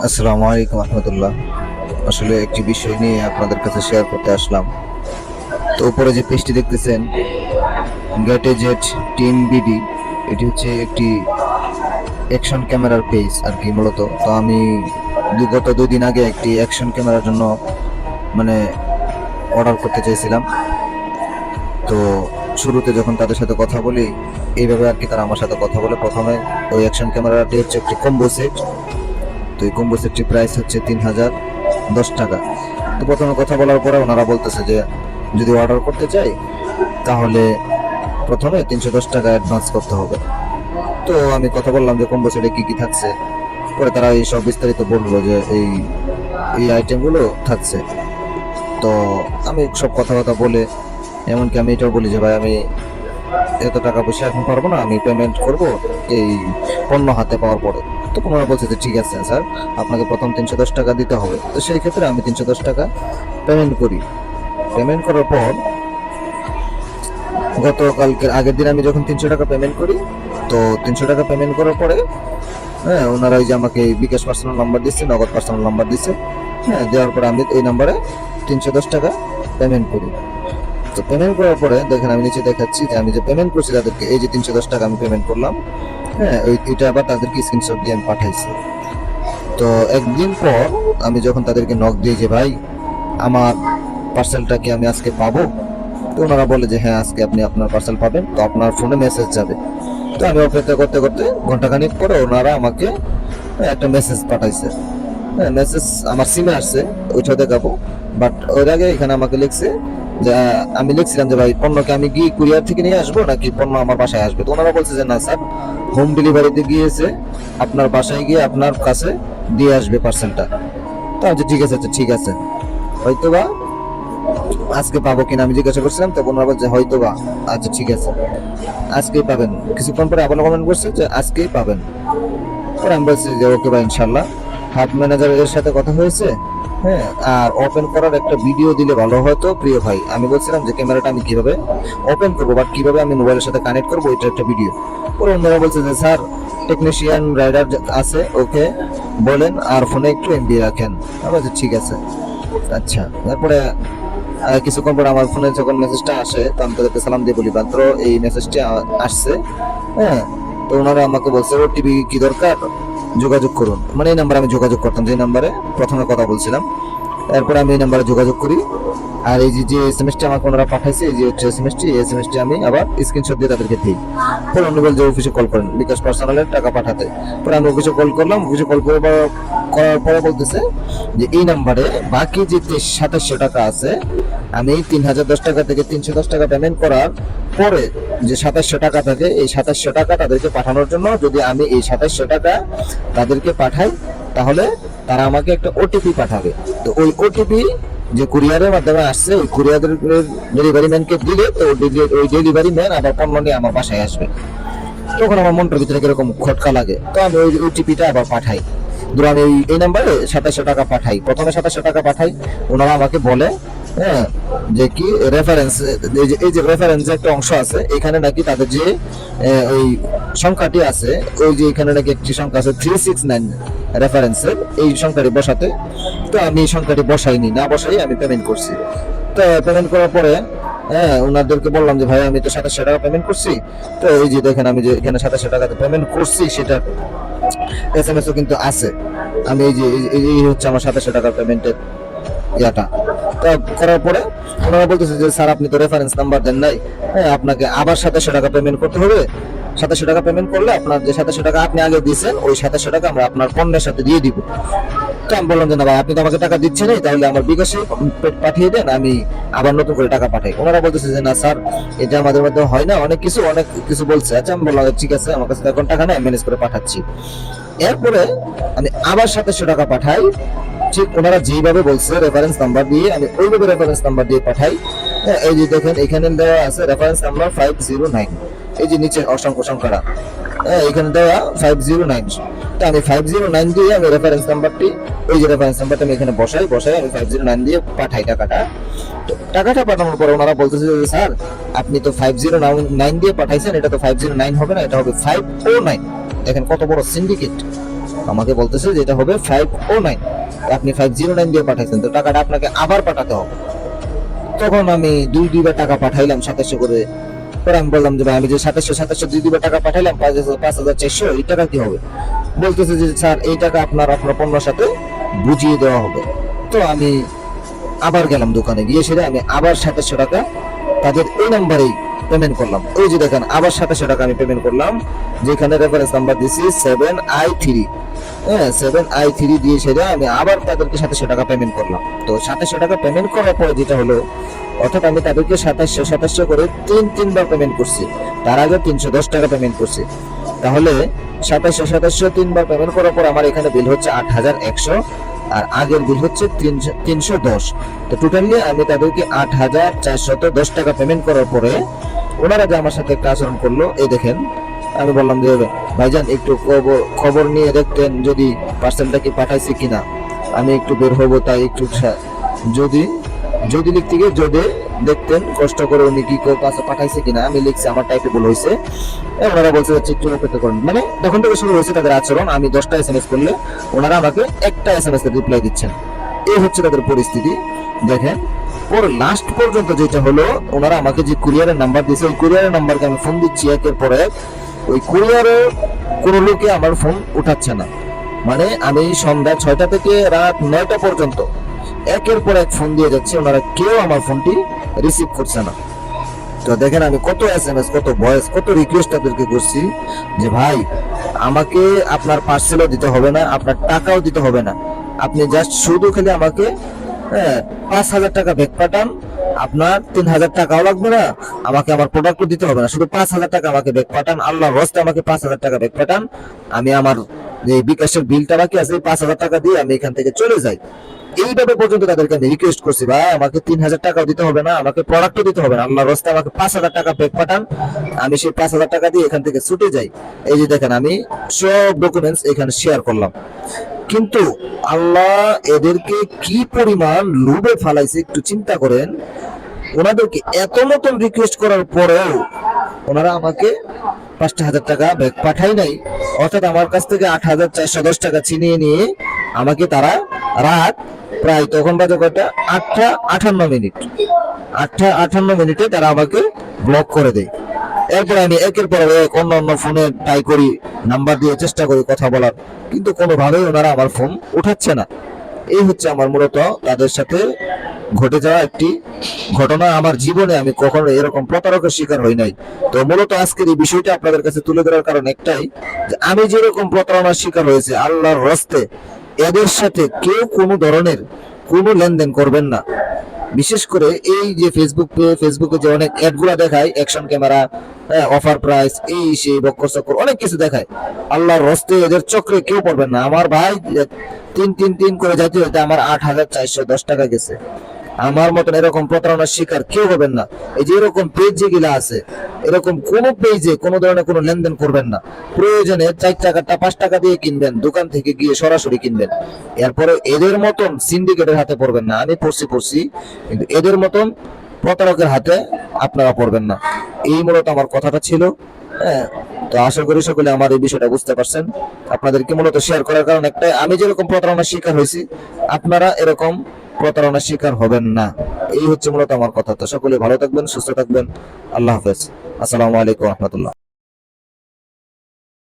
আসসালামু আলাইকুম রহমতুল্লাহ। আসলে একটি বিষয় নিয়ে আপনাদের কাছে শেয়ার করতে আসলাম। তো উপরে যে পেজটি দেখতেছেন, গেট এ জেট টিম বিডি, এটি হচ্ছে একটি অ্যাকশন ক্যামেরার পেজ আর কি মূলত। তো আমি গত 2 দিন আগে একটি অ্যাকশন ক্যামেরার জন্য মানে অর্ডার করতে চাইছিলাম। তো শুরুতে যখন তাদের সাথে কথা বলি, এইভাবে আর কি তারা আমার সাথে কথা বলে। প্রথমে ওই অ্যাকশন ক্যামেরাটি হচ্ছে একটি কম্বো সেট। তো এই কম্বো সেটটির প্রাইস হচ্ছে 3010 টাকা। তো প্রথমে কথা বলার পরে ওনারা বলতেছে যে যদি অর্ডার করতে চাই তাহলে প্রথমে 310 টাকা অ্যাডভান্স করতে হবে। তো আমি কথা বললাম যে কম্বো সেটে কি কি থাকছে। পরে তারা এই সব বিস্তারিত বললো যে এই এই আইটেমগুলো থাকছে। তো আমি সব কথাবার্তা বলে, এমনকি আমি এটাও বলি যে ভাই আমি এত টাকা পয়সা এখন পারবো না, আমি পেমেন্ট করব এই পণ্য হাতে পাওয়ার পরে। তো ওনারা বলছে যে ঠিক আছে স্যার, আপনাকে প্রথম 310 টাকা দিতে হবে। তো সেই ক্ষেত্রে আমি 310 টাকা পেমেন্ট করি। পেমেন্ট করার পর গতকালকের আগের দিন আমি যখন 300 টাকা পেমেন্ট করি, তো 300 টাকা পেমেন্ট করার পরে হ্যাঁ ওনারা ওই যে আমাকে বিকাশ পার্সোনাল নাম্বার দিচ্ছে, নগদ পার্সোনাল নাম্বার দিচ্ছে। হ্যাঁ, দেওয়ার পরে আমি এই নাম্বারে 310 টাকা পেমেন্ট করি। তো পেমেন্ট করার পরে দেখেন আমি নিচে দেখাচ্ছি যে আমি যে পেমেন্ট করছি তাদেরকে, এই যে 310 টাকা আমি পেমেন্ট করলাম, হ্যাঁ ওইটা আবার তাদেরকে স্ক্রিনশট দিয়ে আমি পাঠাইছি। তো একদিন পর আমি যখন তাদেরকে নক দিই যে ভাই আমার পার্সেলটা কি আমি আজকে পাবো, তো ওনারা বলে যে হ্যাঁ আজকে আপনি আপনার পার্সেল পাবেন, তো আপনার ফোনে মেসেজ যাবে। তো আমি অপেক্ষা করতে করতে ঘন্টাখানিক পরে ওনারা আমাকে একটা মেসেজ পাঠাইছে। হ্যাঁ, মেসেজ আমার সিমে আসছে, ওইটা দেখাবো। বাট ওর আগে এখানে আমাকে লিখছে যে আমি লিখছিলাম যে ভাই পণ্যকে আমি গিয়ে কুরিয়ার থেকে নিয়ে আসবো নাকি পণ্য আমার বাসায় আসবে। তো ওনারা বলছে যে না স্যার, হোম ডেলিভারিতে গিয়েছে, আপনার বাসায় গিয়ে আপনার কাছে দিয়ে আসবে পার্সেলটা। তো আমি ঠিক আছে, আচ্ছা ঠিক আছে, হয়তোবা আজকে পাবো কিনা আমি জিজ্ঞাসা করছিলাম। তো ওনারা বলছে হয়তোবা, আচ্ছা ঠিক আছে আজকেই পাবেন। কিছুক্ষণ পরে আবার কমেন্ট করছে যে আজকেই পাবেন। পরে আমি বলছি যে ওকে ভাই ইনশাল্লাহ। হাব ম্যানেজারের সাথে কথা হয়েছে, হ্যাঁ, আর ওপেন করার একটা ভিডিও দিলে ভালো হতো প্রিয় ভাই। আমি বলছিলাম যে ক্যামেরাটা আমি কিভাবে ওপেন করবো বা কিভাবে আমি মোবাইলের সাথে কানেক্ট করবো, এটা একটা ভিডিও। পরে অন্যরা বলছে যে স্যার টেকনিশিয়ান রাইডার আছে, ওকে বলেন আর ফোনে একটু এমবি রাখেন। আমি বলছি ঠিক আছে। আচ্ছা, তারপরে কিছুক্ষণ পর আমার ফোনে যখন মেসেজটা আসে, তো আমি তাদেরকে সালাম দিয়ে বলি মাত্র এই মেসেজটি আসছে। হ্যাঁ, তো ওনারা আমাকে বলছে ওটিপি কি দরকার, যোগাযোগ করুন। মানে এই নাম্বারে আমি যোগাযোগ করতাম, যে নাম্বারে প্রথমে কথা বলছিলাম। এরপরে আমি এই নাম্বারে যোগাযোগ করি। আর এই যে এসএমএসটি আমাকে ওনারা পাঠাইছে, এই যে এসএমএসটি, এই এসএমএসটি আমি আবার স্ক্রিনশট দিয়ে তাদেরকে দিই। পরে উনি বল যে অফিসে কল করেন বিকাশ পার্সোনালের টাকা পাঠাতে। পরে আমি অফিসে কল করলাম, অফিসে কল করার পরে বলতেছে যে এই নাম্বারে বাকি যে 2700 টাকা আছে, আমি 3010 টাকা থেকে 310 টাকা পেমেন্ট করার পরে যে 2700 টাকা থাকে, এই 2700 টাকা তাদেরকে পাঠানোর জন্য যদি আমি এই 2700 টাকা তাদেরকে পাঠাই, তাহলে তারা আমাকে একটা ওটিপি পাঠাবে। তো ওই ওটিপি যে কুরিয়ারের মাধ্যমে আসছে, ওই কুরিয়ারের ডেলিভারি ম্যানকে দিলে, তো ওই ডেলিভারি ম্যান আবার পণ্য নিয়ে আমার বাসায় আসবে। তখন আমার মনটার ভিতরে কিরকম খটকা লাগে। তো আমি ওই ওটিপিটা আবার পাঠাই। ধরো আমি এই নাম্বারে 2700 টাকা পাঠাই, প্রথমে 2700 টাকা পাঠাই। ওনারা আমাকে বলে হ্যাঁ যে কি রেফারেন্স, এই যে রেফারেন্স একটা অংশ আছে এখানে নাকি তাদের যে ওই সংখ্যাটি আছে, ওই যে এখানে নাকি একটি সংখ্যা আছে 369 রেফারেন্সের, এই সংখ্যাটি বসাতে। তো আমি এই সংখ্যাটি বসাইনি, না বসাই আমি পেমেন্ট করছি। তো পেমেন্ট করার পরে হ্যাঁ ওনাদেরকে বললাম যে ভাই আমি তো 2700 টাকা পেমেন্ট করছি। তো এই যে দেখেন আমি যে এখানে 2700 টাকা পেমেন্ট করছি, সেটা এসএমএস ও কিন্তু আছে। আমি এই হচ্ছে আমার 2700 টাকা পেমেন্টের ইয়াটা। তো করার পরে ওনারা বলতেছে যে স্যার আপনি তো রেফারেন্স নাম্বার দেন নাই, হ্যাঁ আপনাকে আবার 2700 টাকা পেমেন্ট করতে হবে। 2700 টাকা পেমেন্ট করলে আপনার যে 2700 টাকা আপনি আগে দিয়েছেন, ওই 2700 টাকা আমরা আপনার পণ্যের সাথে দিয়ে দিব। তো আমি বললাম যে না ভাই, আপনি তো আমাকে টাকা দিচ্ছেনই, তাহলে আমার বিকাশে পাঠিয়ে দেন, আমি আবার নতুন করে টাকা পাঠাই। ওনারা বলতেছে যে না স্যার, এটা আমাদের মধ্যে হয় না, অনেক কিছু বলছে। আচ্ছা, আমি বললাম ঠিক আছে, আমার কাছে এখন টাকা নেই, ম্যানেজ করে পাঠাচ্ছি। এরপরে আমি আবার 2700 টাকা পাঠাই, ঠিক ওনারা যেইভাবে বলছে রেফারেন্স নাম্বার দিয়ে, আমি ওইভাবে রেফারেন্স নাম্বার দিয়ে পাঠাই। এই যে দেখেন এখানে দেওয়া আছে রেফারেন্স নাম্বার 509, এই যে নিচে অসংখ্য সংখ্যাটা এখানে দেওয়া 509। তো আমি 509 দিয়ে আমি রেফারেন্স নাম্বারটি, ওই যে রেফারেন্স নাম্বারটা আমি এখানে বসাই আমি 509 দিয়ে পাঠাই টাকাটা। তো টাকাটা পাঠানোর পরে ওনারা বলতেছে যে স্যার আপনি তো 509 দিয়ে পাঠাইছেন, এটা তো 509 হবে না, এটা হবে 509। দেখেন কত বড় সিন্ডিকেট। আমাকে বলতেছে যে এটা হবে 509, আপনি 509 দিয়ে পাঠাইছেন, তো টাকাটা আপনাকে আবার পাঠাতে হবে। তখন আমি দুইবার টাকা পাঠাইলাম 2700 করে। পরে আমি বললাম যে ভাই আমি যে 2700 দুইবার টাকা পাঠাইলাম 5400, এই টাকা কি হবে? বলতেছে যে স্যার এই টাকা আপনার পণ্যের সাথে বুঝিয়ে দেওয়া হবে। তো আমি আবার গেলাম দোকানে, গিয়ে সেটা আমি আবার 2700 টাকা তাদের এই নাম্বারেই পেমেন্ট করলাম। ওই যে দেখেন আবার 2700 টাকা আমি পেমেন্ট করলাম, যেখানে রেফারেন্স নাম্বার দিছি 7i3। হ্যাঁ, 7i3 দিয়ে সেটা আমি আবার তাদেরকে 2700 টাকা পেমেন্ট করলাম। তো 2700 টাকা পেমেন্ট করার পরে যেটা হলো, অর্থাৎ আমি তাদেরকে 2700 করে তিনবার পেমেন্ট করছি। তার আগে 310 টাকা পেমেন্ট করছি। তাহলে 2700 তিনবার পেমেন্ট করার পর আমার এখানে বিল হচ্ছে 8100, আর আগের বিল হচ্ছে 310। তো টোটালি আমি তাদেরকে 8410 টাকা পেমেন্ট করার পরে ওনারা যে আমার সাথে একটা আচরণ করলো, এই দেখেন আমি বললাম যে ভাইজান একটু খবর নিয়ে দেখতেন যদি পার্সেলটা কি পাঠাইছে কিনা, আমি একটু বের হবো, তাই একটু যদি লিখতে গিয়ে যদি দেখতেন কষ্ট করে উনি কি কাছে পাঠাইছে কিনা, আমি লিখছি আমার টাইপে ভুল হয়েছে। ওনারা বলছে একটু অপেক্ষা করুন। মানে তখন থেকে শুরু হয়েছে তাদের আচরণ, আমি 10টা SMS করলে ওনারা আমাকে একটা SMS এর রিপ্লাই দিচ্ছেন। এই হচ্ছে তাদের পরিস্থিতি। দেখেন পর লাস্ট পর্যন্ত যেটা হলো, ওনারা আমাকে যে কুরিয়ারের নাম্বার দিয়েছে, ওই কুরিয়ারের নাম্বারকে আমি ফোন দিচ্ছি একের পর এক, ওই কুরিয়ারের কোনো লোকে আমার ফোন উঠাচ্ছে না। মানে আমি সন্ধ্যা 6টা থেকে রাত 9টা পর্যন্ত একের পর এক ফোন দিয়ে যাচ্ছে, ওনারা কেউ আমার ফোনটি রিসিভ করছে না। তো দেখেন আমি কত SMS, কত ভয়েস, কত রিকোয়েস্ট তাদেরকে করছি যে ভাই আমাকে আপনার পার্সেলও দিতে হবে না, আপনার টাকাও দিতে হবে না, আপনি জাস্ট শুধু খালি আমাকে 5000 টাকা ব্যাক পাঠান, আপনার 3000 টাকাও লাগবে না, আমাকে আমার প্রোডাক্টও দিতে হবে না, শুধু 5000 টাকা আমাকে ব্যাক পাঠান, আল্লাহর হস্তে আমাকে 5000 টাকা ব্যাক পাঠান, আমি আমার যে বিকাশের বিলটা বাকি আছে 5000 টাকা দিয়ে আমি এখান থেকে চলে যাই। এইভাবে পর্যন্ত তাদেরকে আমি রিকোয়েস্ট করছি ভাই আমাকে 3000 টাকাও দিতে হবে না, আমাকে প্রোডাক্টও দিতে হবে না, আল্লাহর রাস্তায় আমাকে 5000 টাকা ব্যাক পাঠান, আমি সেই 5000 টাকা দিয়ে এখান থেকে ছুটে যাই। এই যে দেখেন আমি সব ডকুমেন্টস এখানে শেয়ার করলাম। কিন্তু আল্লাহ এদেরকে কি পরিমাণ লোভে ফালাইছে একটু চিন্তা করেন। ওনাদেরকে এত মতন রিকোয়েস্ট করার পরেও ওনারা আমাকে 5000 টাকা ব্যাক পাঠাই নাই, অর্থাৎ আমার কাছ থেকে 8410 টাকা ছিনিয়ে নিয়ে আমাকে তারা রাত প্রায় তখন বাজে কয়টা 8:58 তারা আমাকে ব্লক করে দেয়। এরপর আমি একের পর এক অন্য ফোনে ট্রাই করি, নাম্বার দিয়ে চেষ্টা করি কথা বলার, কিন্তু কোনোভাবেই ওনারা আমার ফোন উঠাচ্ছে না। এই হচ্ছে আমার মূলত তাদের সাথে ঘটে যাওয়া একটি ঘটনা। আমার জীবনে আমি কখনো এরকম প্রতারকের শিকার হই নাই। তো মূলত আজকের এই বিষয়টা আপনাদের কাছে তুলে ধরার কারণ একটাই, যে আমি যেরকম প্রতারণার শিকার হয়েছে, আল্লাহর হস্তে এদের সাথে কেউ কোনো ধরনের কোনো লেনদেন করবেন না। বিশেষ করে এই যে ফেসবুকে যে অনেক অ্যাড গুলা দেখায়, অ্যাকশন ক্যামেরা, অফার প্রাইস, এই সেই বক্কর চক্কর অনেক কিছু দেখায়, আল্লাহর হস্তে এদের চক্রে কেউ পড়বেন না। আমার ভাই তিন করে যাইতে হইতে আমার 8410 টাকা গেছে। আমার মতন এরকম প্রতারণার শিকার কেউ হবেন না। এই যে এরকম পেজ যেগুলা আছে, এরকম কোন পেজে কোনো ধরনের কোনো লেনদেন করবেন না। প্রয়োজনে 4 টাকাটা 5 টাকা দিয়ে কিনবেন, দোকান থেকে গিয়ে সরাসরি কিনবেন। এরপরে এদের মতন সিন্ডিকেটের হাতে পড়বেন না। আমি পড়ছি, কিন্তু এদের মতন প্রতারকের হাতে আপনারা পড়বেন না। এই মূলত আমার কথাটা ছিল। হ্যাঁ, তো আশা করি সকলে আমার এই বিষয়টা বুঝতে পারছেন। আপনাদেরকে মূলত শেয়ার করার কারণ একটাই, আমি যেরকম প্রতারণার শিকার হয়েছি আপনারা এরকম প্রতারণার শিকার হবেন না। এই হচ্ছে মূলত আমার কথা। তো সকলে ভালো থাকবেন, সুস্থ থাকবেন। আল্লাহ হাফেজ। আসসালামু আলাইকুম রহমতুল্লাহ।